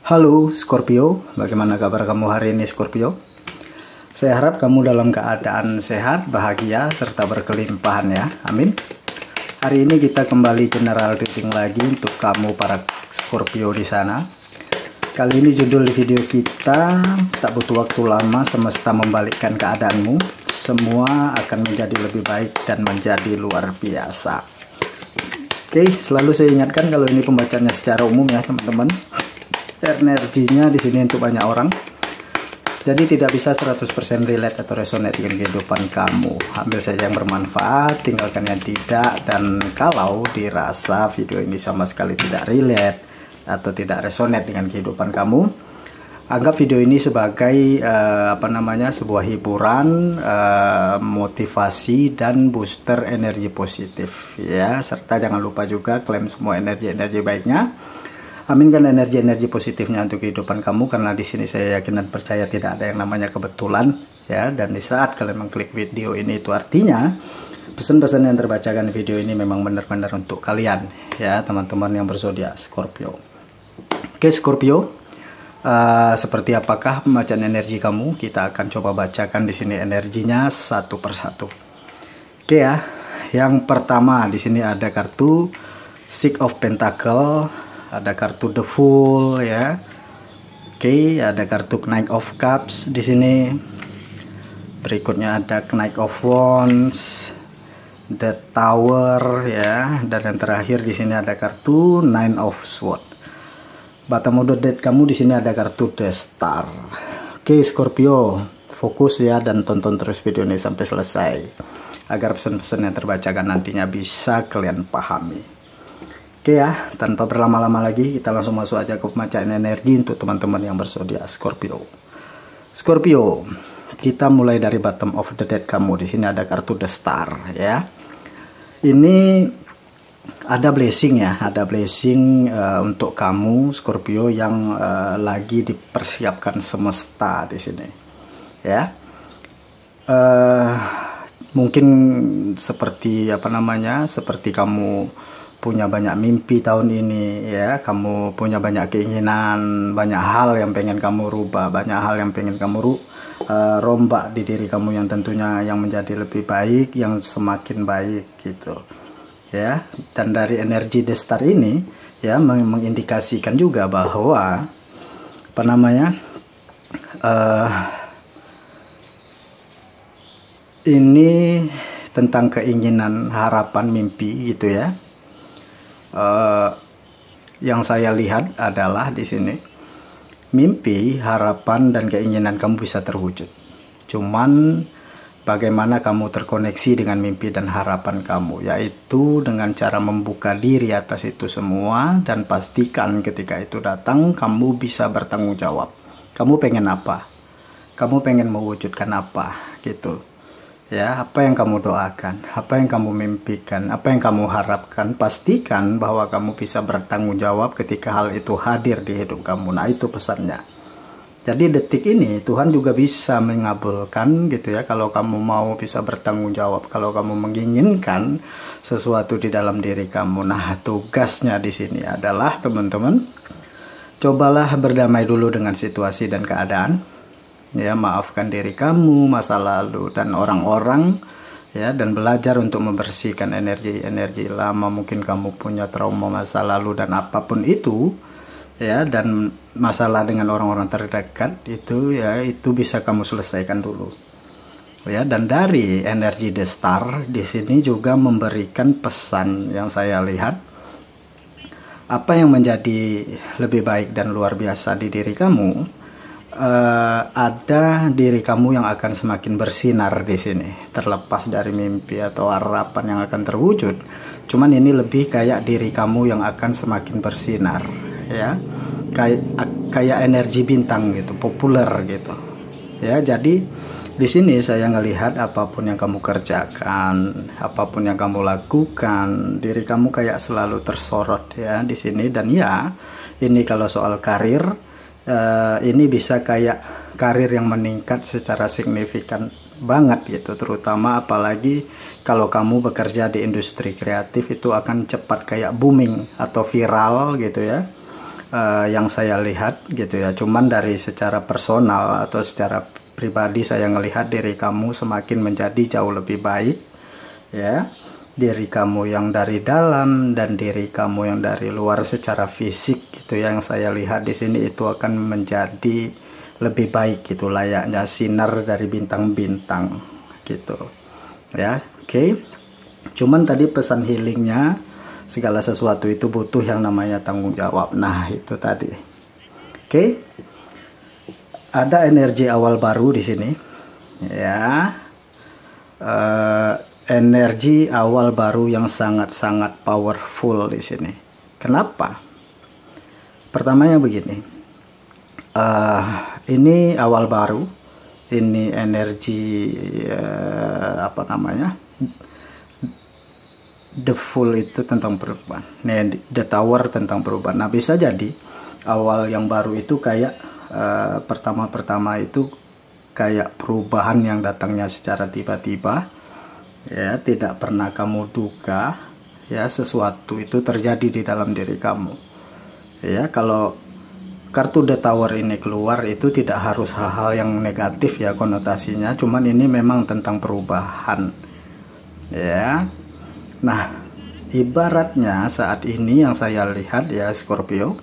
Halo Scorpio, bagaimana kabar kamu hari ini Scorpio? Saya harap kamu dalam keadaan sehat, bahagia, serta berkelimpahan ya, amin. Hari ini kita kembali general reading lagi untuk kamu para Scorpio di sana. Kali ini judul video kita, tak butuh waktu lama semesta membalikkan keadaanmu. Semua akan menjadi lebih baik dan menjadi luar biasa. Oke, selalu saya ingatkan kalau ini pembacanya secara umum ya teman-teman. Energinya di sini untuk banyak orang. Jadi tidak bisa 100% relate atau resonate dengan kehidupan kamu. Ambil saja yang bermanfaat, tinggalkan yang tidak. Dan kalau dirasa video ini sama sekali tidak relate atau tidak resonate dengan kehidupan kamu, anggap video ini sebagai sebuah hiburan, motivasi dan booster energi positif ya. Serta jangan lupa juga klaim semua energi baiknya. Aminkan energi positifnya untuk kehidupan kamu, karena di sini saya yakin dan percaya tidak ada yang namanya kebetulan ya. Dan di saat kalian mengklik video ini, itu artinya pesan-pesan yang terbacakan di video ini memang benar-benar untuk kalian ya, teman-teman yang berzodiak Scorpio. Oke Scorpio, seperti apakah pembacaan energi kamu? Kita akan coba bacakan di sini energinya satu persatu. Oke ya, yang pertama di sini ada kartu Six of Pentacle. Ada kartu The Fool ya. Oke, ada kartu Knight of Cups di sini. Berikutnya ada Knight of Wands, The Tower ya, dan yang terakhir di sini ada kartu Nine of Swords. Bottom of the deck kamu di sini ada kartu The Star. Oke, Scorpio, fokus ya dan tonton terus video ini sampai selesai agar pesan-pesan yang terbacakan nantinya bisa kalian pahami. Oke ya, tanpa berlama-lama lagi kita langsung masuk aja ke pembacaan energi untuk teman-teman yang berzodiak Scorpio. Scorpio, kita mulai dari bottom of the deck kamu. Di sini ada kartu The Star ya. Ini ada blessing ya, ada blessing untuk kamu Scorpio yang lagi dipersiapkan semesta di sini ya. Mungkin seperti seperti kamu punya banyak mimpi tahun ini ya, kamu punya banyak keinginan, banyak hal yang pengen kamu rubah, banyak hal yang pengen kamu rombak di diri kamu yang tentunya yang menjadi lebih baik, yang semakin baik gitu ya. Dan dari energi The Star ini ya mengindikasikan juga bahwa ini tentang keinginan, harapan, mimpi gitu ya. Yang saya lihat adalah di sini mimpi, harapan dan keinginan kamu bisa terwujud. Cuman bagaimana kamu terkoneksi dengan mimpi dan harapan kamu, yaitu dengan cara membuka diri atas itu semua dan pastikan ketika itu datang kamu bisa bertanggung jawab. Kamu pengen apa? Kamu pengen mewujudkan apa gitu. Ya, apa yang kamu doakan, apa yang kamu mimpikan, apa yang kamu harapkan, pastikan bahwa kamu bisa bertanggung jawab ketika hal itu hadir di hidup kamu. Nah, itu pesannya. Jadi detik ini Tuhan juga bisa mengabulkan gitu ya, kalau kamu mau bisa bertanggung jawab, kalau kamu menginginkan sesuatu di dalam diri kamu. Nah, tugasnya di sini adalah teman-teman, cobalah berdamai dulu dengan situasi dan keadaan. Ya, maafkan diri kamu, masa lalu dan orang-orang ya, dan belajar untuk membersihkan energi lama. Mungkin kamu punya trauma masa lalu dan apapun itu ya, dan masalah dengan orang-orang terdekat itu ya, itu bisa kamu selesaikan dulu ya. Dan dari energi The Star di sini juga memberikan pesan yang saya lihat, apa yang menjadi lebih baik dan luar biasa di diri kamu. Ada diri kamu yang akan semakin bersinar di sini, terlepas dari mimpi atau harapan yang akan terwujud. Cuman ini lebih kayak diri kamu yang akan semakin bersinar, ya, kayak energi bintang gitu, populer gitu, ya. Jadi di sini saya ngelihat apapun yang kamu kerjakan, apapun yang kamu lakukan, diri kamu kayak selalu tersorot ya di sini. Dan ya, ini kalau soal karir. Ini bisa kayak karir yang meningkat secara signifikan banget gitu, terutama apalagi kalau kamu bekerja di industri kreatif, itu akan cepat kayak booming atau viral gitu ya. yang saya lihat gitu ya. Cuman dari secara personal atau secara pribadi saya ngelihat diri kamu semakin menjadi jauh lebih baik ya. Diri kamu yang dari dalam dan diri kamu yang dari luar secara fisik gitu yang saya lihat di sini itu akan menjadi lebih baik gitu, layaknya sinar dari bintang-bintang gitu ya. Oke. Cuman tadi pesan healingnya, segala sesuatu itu butuh yang namanya tanggung jawab. Nah itu tadi. Oke. Ada energi awal baru di sini ya. Energi awal baru yang sangat-sangat powerful di sini. Kenapa? Pertamanya begini, ini awal baru, ini energi apa namanya? The Full itu tentang perubahan. Nih, The Tower tentang perubahan. Nah bisa jadi awal yang baru itu kayak pertama-pertama itu kayak perubahan yang datangnya secara tiba-tiba. Ya, tidak pernah kamu duga ya sesuatu itu terjadi di dalam diri kamu. Ya, kalau kartu The Tower ini keluar itu tidak harus hal-hal yang negatif ya konotasinya, cuman ini memang tentang perubahan. Ya. Nah, ibaratnya saat ini yang saya lihat ya Scorpio,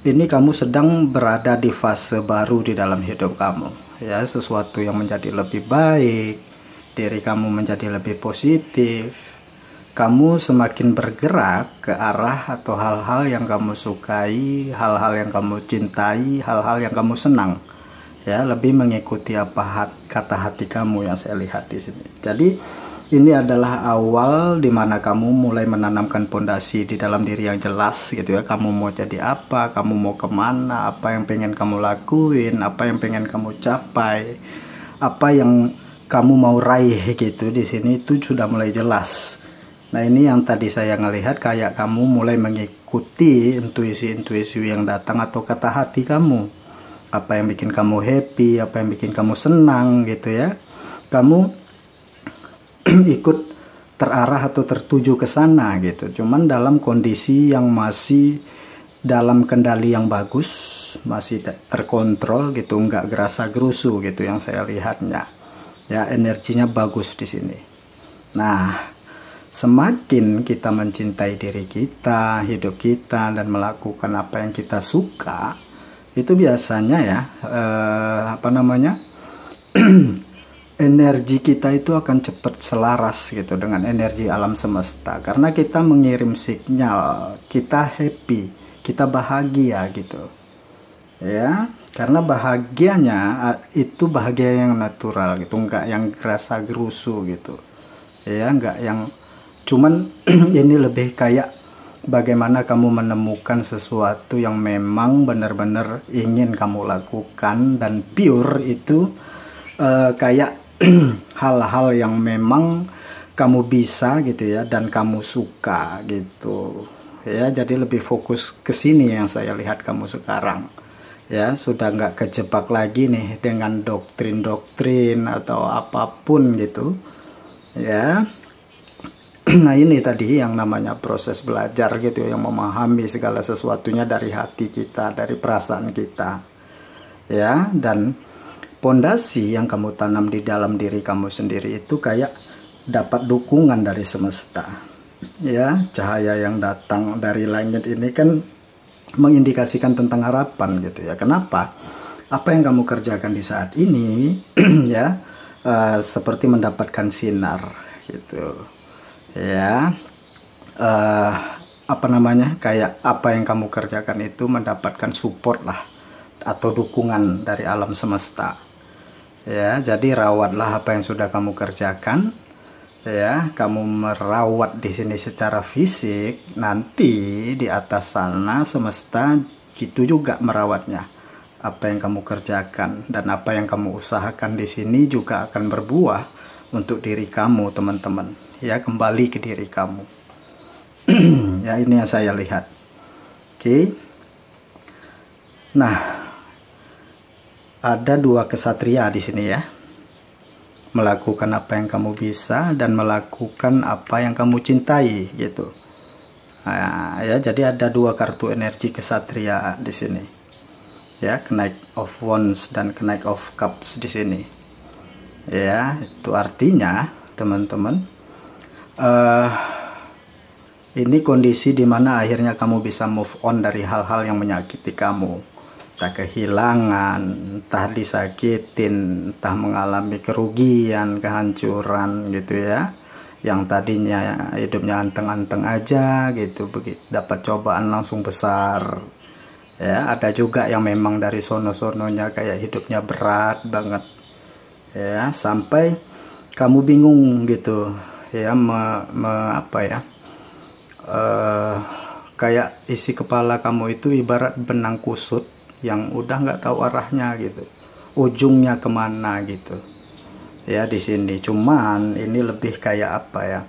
ini kamu sedang berada di fase baru di dalam hidup kamu. Ya, sesuatu yang menjadi lebih baik. Diri kamu menjadi lebih positif, kamu semakin bergerak ke arah atau hal-hal yang kamu sukai, hal-hal yang kamu cintai, hal-hal yang kamu senang, ya lebih mengikuti apa kata hati kamu yang saya lihat di sini. Jadi ini adalah awal dimana kamu mulai menanamkan pondasi di dalam diri yang jelas gitu ya. Kamu mau jadi apa, kamu mau kemana, apa yang pengen kamu lakuin, apa yang pengen kamu capai, apa yang kamu mau raih gitu. Di sini itu sudah mulai jelas. Nah ini yang tadi saya ngelihat kayak kamu mulai mengikuti intuisi-intuisi yang datang atau kata hati kamu. Apa yang bikin kamu happy, apa yang bikin kamu senang gitu ya. Kamu ikut terarah atau tertuju ke sana gitu. Cuman dalam kondisi yang masih dalam kendali yang bagus, masih terkontrol gitu, nggak gerasa gerusu gitu yang saya lihatnya. Ya, energinya bagus di sini. Nah, semakin kita mencintai diri kita, hidup kita, dan melakukan apa yang kita suka, itu biasanya ya, apa namanya, energi kita itu akan cepat selaras gitu dengan energi alam semesta. Karena kita mengirim sinyal, kita happy, kita bahagia gitu. Ya, karena bahagianya itu bahagia yang natural gitu, enggak yang kerasa gerusu gitu ya, enggak yang cuman ini lebih kayak bagaimana kamu menemukan sesuatu yang memang benar-benar ingin kamu lakukan dan pure itu kayak hal-hal yang memang kamu bisa gitu ya dan kamu suka gitu ya. Jadi lebih fokus ke sini yang saya lihat kamu sekarang. Ya, sudah nggak kejebak lagi nih dengan doktrin-doktrin atau apapun gitu ya. Nah ini tadi yang namanya proses belajar gitu, yang memahami segala sesuatunya dari hati kita, dari perasaan kita ya. Dan pondasi yang kamu tanam di dalam diri kamu sendiri itu kayak dapat dukungan dari semesta ya. Cahaya yang datang dari langit ini kan mengindikasikan tentang harapan gitu ya. Kenapa? Apa yang kamu kerjakan di saat ini ya seperti mendapatkan sinar gitu ya. Apa namanya, kayak apa yang kamu kerjakan itu mendapatkan support lah atau dukungan dari alam semesta ya. Jadi rawatlah apa yang sudah kamu kerjakan ya. Kamu merawat di sini secara fisik, nanti di atas sana semesta gitu juga merawatnya. Apa yang kamu kerjakan dan apa yang kamu usahakan di sini juga akan berbuah untuk diri kamu, teman-teman ya. Kembali ke diri kamu. Ya ini yang saya lihat. Oke. Nah, ada dua kesatria di sini ya. Melakukan apa yang kamu bisa dan melakukan apa yang kamu cintai gitu. Nah, ya, jadi ada dua kartu energi kesatria di sini. Ya, Knight of Wands dan Knight of Cups di sini. Ya, itu artinya teman-teman, ini kondisi dimana akhirnya kamu bisa move on dari hal-hal yang menyakiti kamu. Entah kehilangan, entah disakitin, entah mengalami kerugian, kehancuran gitu ya. Yang tadinya hidupnya anteng-anteng aja gitu, begitu dapat cobaan langsung besar. Ya, ada juga yang memang dari sono-sononya kayak hidupnya berat banget. Ya, sampai kamu bingung gitu ya, apa ya, kayak isi kepala kamu itu ibarat benang kusut yang udah nggak tahu arahnya gitu, ujungnya kemana gitu ya. Di sini cuman ini lebih kayak apa ya,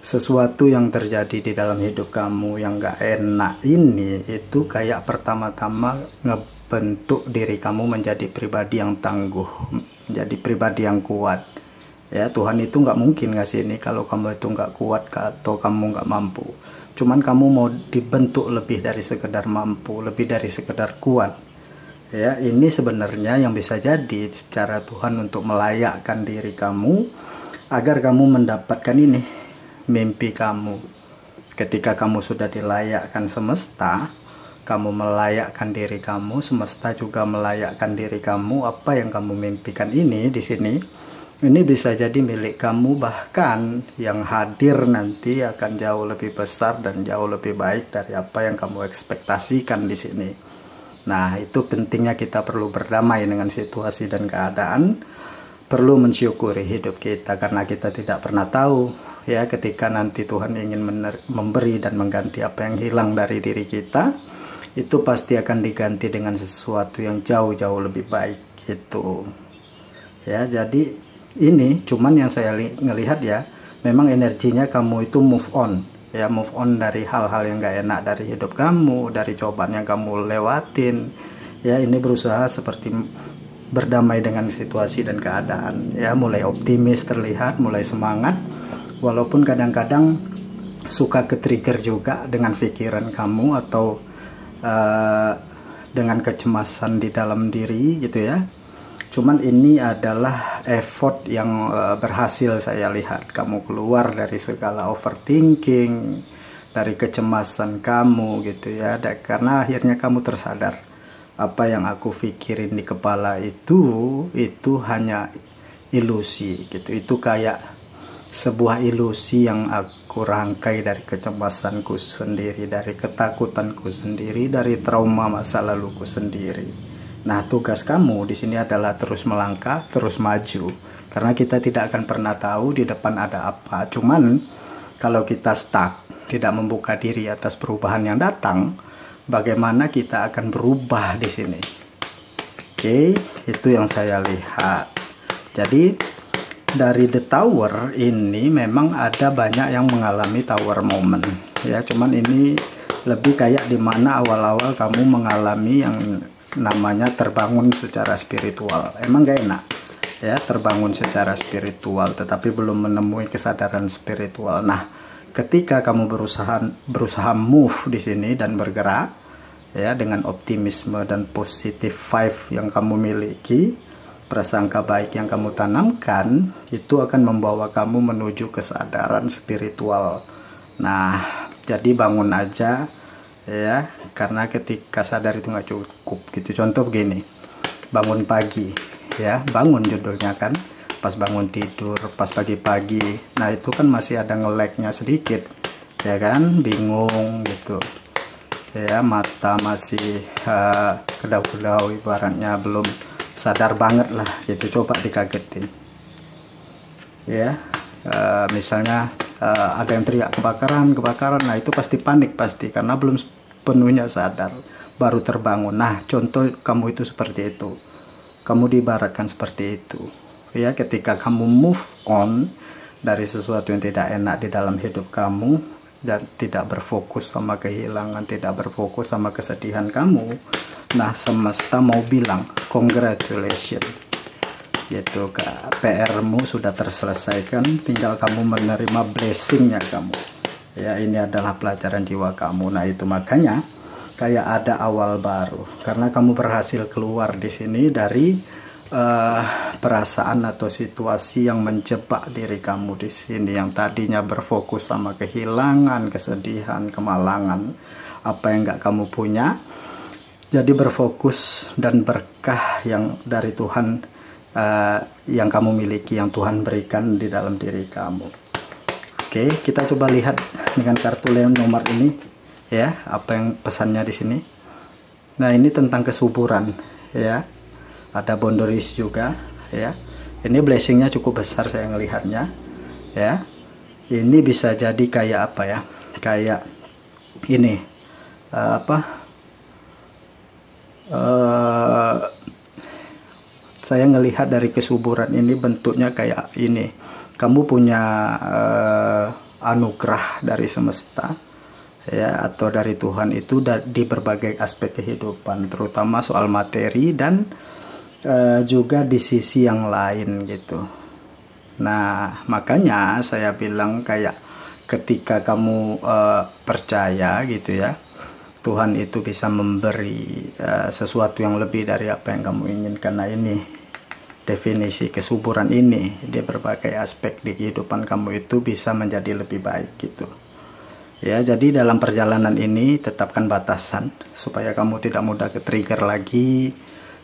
sesuatu yang terjadi di dalam hidup kamu yang nggak enak ini itu kayak pertama-tama ngebentuk diri kamu menjadi pribadi yang tangguh, menjadi pribadi yang kuat ya. Tuhan itu nggak mungkin ngasih ini kalau kamu itu nggak kuat atau kamu nggak mampu. Cuman kamu mau dibentuk lebih dari sekedar mampu, lebih dari sekedar kuat ya. Ini sebenarnya yang bisa jadi secara Tuhan untuk melayakkan diri kamu agar kamu mendapatkan ini mimpi kamu. Ketika kamu sudah dilayakkan semesta, kamu melayakkan diri kamu, semesta juga melayakkan diri kamu. Apa yang kamu mimpikan ini di sini, ini bisa jadi milik kamu, bahkan yang hadir nanti akan jauh lebih besar dan jauh lebih baik dari apa yang kamu ekspektasikan di sini. Nah, itu pentingnya kita perlu berdamai dengan situasi dan keadaan, perlu mensyukuri hidup kita karena kita tidak pernah tahu ya, ketika nanti Tuhan ingin memberi dan mengganti apa yang hilang dari diri kita, itu pasti akan diganti dengan sesuatu yang jauh-jauh lebih baik gitu. Ya, jadi ini cuman yang saya ngelihat ya, memang energinya kamu itu move on ya, move on dari hal-hal yang gak enak dari hidup kamu, dari cobaan yang kamu lewatin ya. Ini berusaha seperti berdamai dengan situasi dan keadaan ya, mulai optimis terlihat, mulai semangat, walaupun kadang-kadang suka ke-trigger juga dengan pikiran kamu atau dengan kecemasan di dalam diri gitu ya. Cuman ini adalah effort yang berhasil saya lihat. Kamu keluar dari segala overthinking, dari kecemasan kamu gitu ya. Karena akhirnya kamu tersadar, apa yang aku pikirin di kepala itu hanya ilusi gitu. Itu kayak sebuah ilusi yang aku rangkai dari kecemasanku sendiri, dari ketakutanku sendiri, dari trauma masa laluku sendiri. Nah, tugas kamu di sini adalah terus melangkah, terus maju. Karena kita tidak akan pernah tahu di depan ada apa. Cuman kalau kita stuck, tidak membuka diri atas perubahan yang datang, bagaimana kita akan berubah di sini? Oke, itu yang saya lihat. Jadi dari The Tower ini memang ada banyak yang mengalami Tower moment ya. Cuman ini lebih kayak dimana awal-awal kamu mengalami yang namanya terbangun secara spiritual. Emang gak enak ya, terbangun secara spiritual tetapi belum menemui kesadaran spiritual. Nah, ketika kamu berusaha move di sini dan bergerak ya dengan optimisme dan positive vibe yang kamu miliki, prasangka baik yang kamu tanamkan, itu akan membawa kamu menuju kesadaran spiritual. Nah, jadi bangun aja ya, karena ketika sadar itu nggak cukup gitu. Contoh begini, bangun pagi ya, bangun judulnya kan, pas bangun tidur, pas pagi-pagi, nah itu kan masih ada nge-lag-nya sedikit ya kan, bingung gitu ya, mata masih kedau-kedau, ibaratnya belum sadar banget lah gitu. Coba dikagetin ya, misalnya ada yang teriak kebakaran, nah itu pasti panik pasti, karena belum penuhnya sadar, baru terbangun. Nah, contoh kamu itu seperti itu, kamu diibaratkan seperti itu ya. Ketika kamu move on dari sesuatu yang tidak enak di dalam hidup kamu dan tidak berfokus sama kehilangan, tidak berfokus sama kesedihan kamu, nah semesta mau bilang congratulations gitu, PR-mu sudah terselesaikan, tinggal kamu menerima blessingnya kamu Ya, ini adalah pelajaran jiwa kamu. Nah, itu makanya kayak ada awal baru karena kamu berhasil keluar di sini dari perasaan atau situasi yang menjebak diri kamu di sini, yang tadinya berfokus sama kehilangan, kesedihan, kemalangan, apa yang nggak kamu punya, jadi berfokus dan berkah yang dari Tuhan, yang kamu miliki, yang Tuhan berikan di dalam diri kamu. Oke, kita coba lihat dengan kartu nomor ini ya, apa yang pesannya di sini. Nah, ini tentang kesuburan ya. Ada boundaries juga ya. Ini blessingnya cukup besar saya ngelihatnya ya. Ini bisa jadi kayak apa ya? Kayak ini saya ngelihat dari kesuburan ini bentuknya kayak ini. Kamu punya anugerah dari semesta ya, atau dari Tuhan itu di berbagai aspek kehidupan, terutama soal materi dan juga di sisi yang lain gitu. Nah, makanya saya bilang kayak ketika kamu percaya gitu ya, Tuhan itu bisa memberi sesuatu yang lebih dari apa yang kamu inginkan. Nah, ini definisi kesuburan ini di berbagai aspek di kehidupan kamu itu bisa menjadi lebih baik gitu ya. Jadi dalam perjalanan ini tetapkan batasan supaya kamu tidak mudah ke-trigger lagi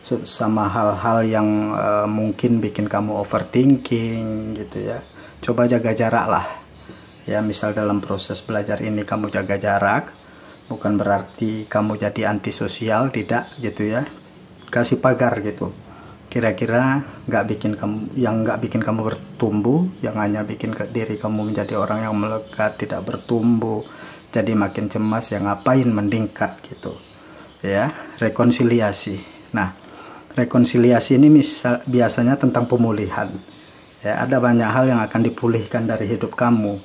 sama hal-hal yang mungkin bikin kamu overthinking gitu ya. Coba jaga jarak lah ya. Misal dalam proses belajar ini kamu jaga jarak, bukan berarti kamu jadi antisosial, tidak gitu ya. Kasih pagar gitu, kira-kira nggak bikin kamu bertumbuh, yang hanya bikin diri kamu menjadi orang yang melekat, tidak bertumbuh, jadi makin cemas. Yang ngapain meningkat gitu ya. Rekonsiliasi. Nah, rekonsiliasi ini biasanya tentang pemulihan ya. Ada banyak hal yang akan dipulihkan dari hidup kamu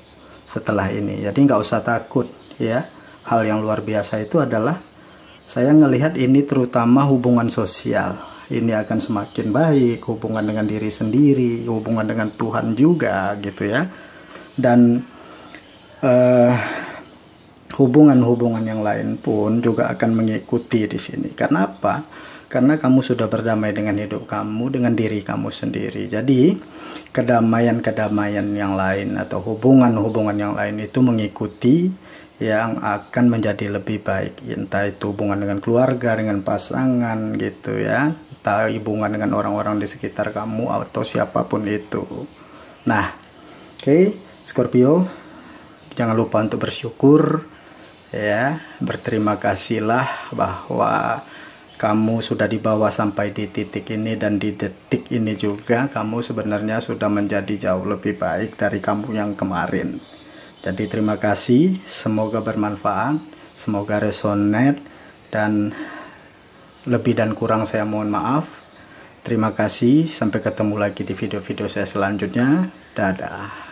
setelah ini, jadi nggak usah takut ya. Hal yang luar biasa itu adalah, saya ngelihat ini terutama hubungan sosial ini akan semakin baik, hubungan dengan diri sendiri, hubungan dengan Tuhan juga gitu ya. Dan hubungan-hubungan yang lain pun juga akan mengikuti di sini. Karena apa? Karena kamu sudah berdamai dengan hidup kamu, dengan diri kamu sendiri. Jadi kedamaian-kedamaian yang lain atau hubungan-hubungan yang lain itu mengikuti, yang akan menjadi lebih baik. Entah itu hubungan dengan keluarga, dengan pasangan gitu ya, entah hubungan dengan orang-orang di sekitar kamu atau siapapun itu. Nah, oke, Scorpio, jangan lupa untuk bersyukur ya. Berterima kasihlah bahwa kamu sudah dibawa sampai di titik ini, dan di detik ini juga kamu sebenarnya sudah menjadi jauh lebih baik dari kamu yang kemarin. Jadi terima kasih, semoga bermanfaat, semoga resonate, dan lebih dan kurang saya mohon maaf. Terima kasih, sampai ketemu lagi di video-video saya selanjutnya. Dadah.